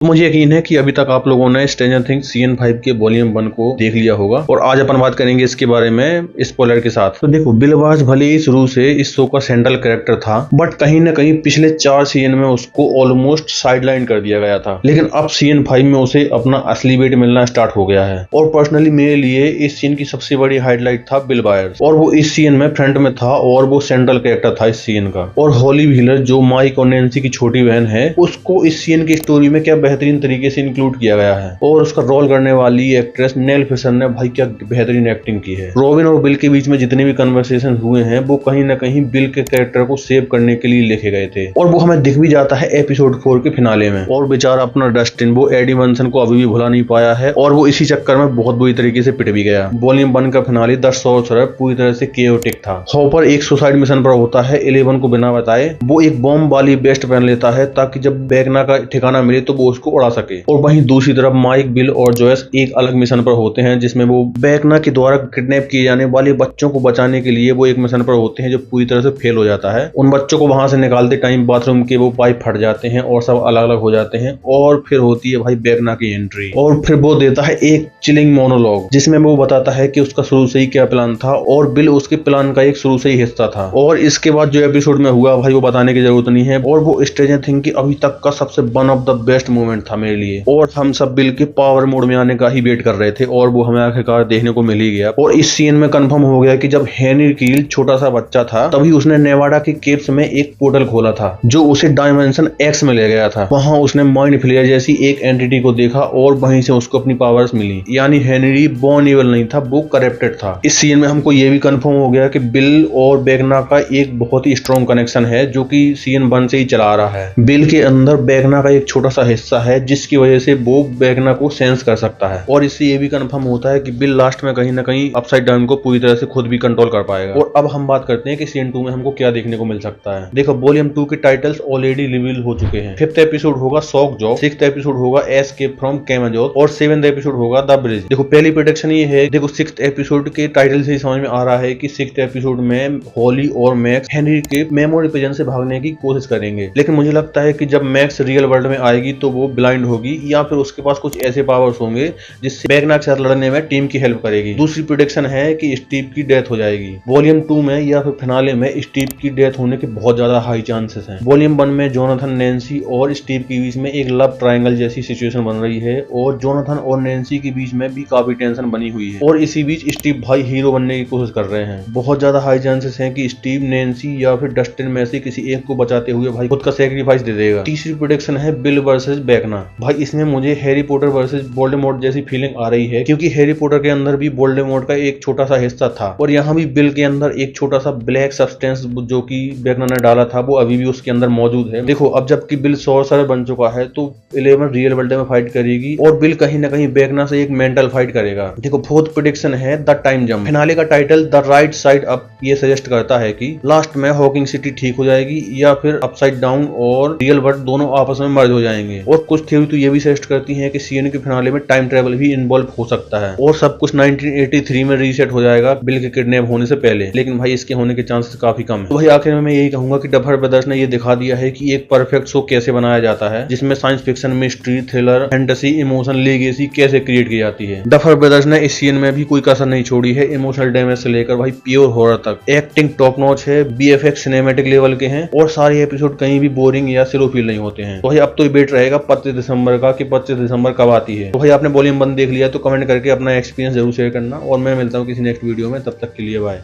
मुझे यकीन है कि अभी तक आप लोगों ने स्ट्रेंजर थिंग्स सीजन 5 के वॉल्यूम 1 को देख लिया होगा और आज अपन बात करेंगे इसके बारे में स्पॉइलर के साथ। तो देखो, बिल वार्स भले ही शुरू से इस शो का सेंट्रल कैरेक्टर था, बट कहीं ना कहीं पिछले 4 सीजन में उसको ऑलमोस्ट साइडलाइन कर दिया गया था। लेकिन अब सीजन 5 में उसे अपना असली वेट मिलना स्टार्ट हो गया है और पर्सनली मेरे लिए इस सीजन की सबसे बड़ी हाईलाइट था बिल वायर्स, और वो इस सीजन में फ्रंट में था और वो सेंट्रल कैरेक्टर था इस सीजन का। और हॉली व्हीलर जो माइक और नैन्सी की छोटी बहन है, उसको इस सीजन की स्टोरी में क्या बेहतरीन तरीके से इंक्लूड किया गया है। और उसका रोल करने वाली एक्ट्रेस नेल फिशर ने भाई क्या बेहतरीन एक्टिंग की है। रॉबिन और बिल के बीच में जितने भी कन्वर्सेशन हुए हैं वो कहीं ना कहीं बिल के कैरेक्टर को सेव करने के लिए लिखे गए थे, और वो हमें दिख भी जाता है एपिसोड 4 के फिनाले में। और बेचारा अपना डस्टिन, वो एडी वंसन को अभी भी भुला नहीं पाया है और वो इसी चक्कर में बहुत बुरी तरीके से पिट भी गया। वॉल्यूम 1 का फिनाले द सॉर्सरर पूरी तरह से केओटिक था। हॉपर एक सुसाइड मिशन पर होता है 11 को बिना बताए। वो एक बॉम्ब वाली वेस्ट पहन लेता है ताकि जब बैगना का ठिकाना मिले तो वो उसको उड़ा सके। और वहीं दूसरी तरफ माइक, बिल और जोयस एक अलग मिशन पर होते हैं जिसमें वो बैगना के द्वारा किडनैप किए जाने वाले बच्चों को बचाने के लिए वो एक मिशन पर होते हैं जो पूरी तरह से फेल हो जाता है। उन बच्चों को वहां से निकालते टाइम बाथरूम के वो पाइप फट जाते हैं और सब अलग अलग हो जाते हैं। और फिर होती है भाई बैगना की एंट्री, और फिर वो देता है एक चिलिंग मोनोलॉग जिसमें वो बताता है कि उसका शुरू से ही क्या प्लान था और बिल उसके प्लान का एक शुरू से ही हिस्सा था। और इसके बाद जो एपिसोड में हुआ भाई वो बताने की जरूरत नहीं है, और वो स्ट्रेंजर थिंग्स की अभी तक का सबसे one of the best moment था मेरे लिए। और हम सब बिल के पावर मोड में आने का ही वेट कर रहे थे और वो हमें आखिरकार देखने को मिल ही गया। और इस सीन में कंफर्म हो गया कि जब हेनरी कील छोटा सा बच्चा था तभी उसने नेवाडा के केव्स में एक पोर्टल खोला था जो उसे डायमेंशन एक्स में ले गया था। वहां उसने माइंड फ्लेयर जैसी एक एंटिटी को देखा और वहीं से उसको अपनी पावर्स मिली। यानी हेनरी बॉर्न इविल नहीं था, वो करप्टेड था। इस सीन में हमको ये भी कंफर्म हो गया कि बिल और बैगना का एक बहुत ही स्ट्रॉन्ग कनेक्शन है जो कि सीजन 1 से ही चला आ रहा है। बिल के अंदर बैगना का एक छोटा सा हिस्सा है जिसकी वजह से वो बैगना को सेंस कर सकता है, और इससे ये भी कंफर्म होता है कि बिल लास्ट में कहीं ना कहीं अपसाइड डाउन को पूरी तरह से खुद भी कंट्रोल कर पाएगा। और अब हम बात करते हैं कि सीजन 2 में हमको क्या देखने को मिल सकता है। देखो, वॉल्यूम 2 के टाइटल्स ऑलरेडी रिवील हो चुके हैं। 5th एपिसोड होगा शॉक जॉब, 6th एपिसोड होगा एस्केप फ्रॉम कैमाजोर और 7th एपिसोड होगा द ब्रिज। देखो, पहली प्रेडिक्शन ये है, देखो 6th एपिसोड के टाइटल से ही समझ में आ रहा है कि 6th एपिसोड में हॉली और मैक्स हेनरी के मेमोरी प्रिजन से भागने की कोशिश करेंगे। लेकिन मुझे लगता है कि जब मैक्स रियल वर्ल्ड में आएगी तो वो ब्लाइंड होगी या फिर उसके पास कुछ ऐसे पावर्स होंगे जिससे बैगना के साथ लड़ने में टीम की हेल्प करेगी। दूसरी प्रेडिक्शन है कि स्टीव की डेथ हो जाएगी। वॉल्यूम 2 में या फिर फिनाले में स्टीव की डेथ होने के बहुत ज्यादा हाई चांसेस हैं। वॉल्यूम 1 में जोनाथन, नैन्सी और स्टीव के बीच में एक लव ट्रायंगल जैसी सिचुएशन बन रही है और जोनाथन और नैन्सी के बीच में भी काफी टेंशन बनी हुई है, और इसी बीच स्टीव भाई हीरो बनने की कोशिश कर रहे हैं। बहुत ज्यादा हाई चांसेस हैं कि स्टीव नैन्सी या फिर डस्टिन में से किसी एक को बचाते हुए भाई खुद का सैक्रिफाइस दे देगा। तीसरी प्रेडिक्शन है बिल वर्सेस बैगना। भाई इसमें मुझे हैरी पॉटर वर्सेस वोल्डेमॉर्ट जैसी फीलिंग आ रही है, क्योंकि हैरी पॉटर के अंदर भी वोल्डेमॉर्ट का एक छोटा सा हिस्सा था और यहाँ भी बिल के अंदर एक छोटा सा ब्लैक सब्सटेंस जो कि बैगना ने डाला था वो अभी भी उसके अंदर मौजूद है। देखो, अब जबकि बिल सॉर्सरर बन चुका है तो 11 रियल वर्ल्ड में फाइट करेगी और बिल कहीं ना कहीं बैगना से एक मेंटल फाइट करेगा। देखो, 4th प्रेडिक्शन है द टाइम जंप। फिनाले का title the right side up ये सजेस्ट करता है कि लास्ट में हॉकिंग सिटी ठीक हो जाएगी या फिर अपसाइड डाउन और रियल वर्ल्ड दोनों आपस में मर्ज हो जाएंगे। और कुछ थ्योरी तो ये भी सजेस्ट करती है कि सीजन के फिनाले में टाइम ट्रेवल भी इन्वॉल्व हो सकता है और सब कुछ 1983 में रीसेट हो जाएगा बिल के किडनैप होने से पहले। लेकिन भाई इसके होने के चांसेस काफी कम है। तो भाई आखिर में मैं यही कहूंगा कि डफर ब्रदर्स ने ये दिखा दिया है कि एक परफेक्ट शो कैसे बनाया जाता है जिसमें science fiction, mystery, thriller, fantasy, emotion, legacy कैसे क्रिएट की जाती है। डफर ब्रदर्स ने इस सीजन में भी कोई कसर नहीं छोड़ी है। इमोशनल डैमेज से लेकर भाई प्योर हॉरर तक एक्टिंग टॉप नॉच है, बीएफएक्स सिनेमैटिक लेवल के हैं और सारे एपिसोड कहीं भी बोरिंग या स्लो फील नहीं होते हैं। तो भाई अब तो वेट रहेगा 25 दिसंबर का कि 25 दिसंबर कब आती है। तो भाई आपने वॉल्यूम 1 देख लिया तो कमेंट करके अपना एक्सपीरियंस जरूर शेयर करना और मैं मिलता हूँ किसी नेक्स्ट वीडियो में। तब तक के लिए बाय।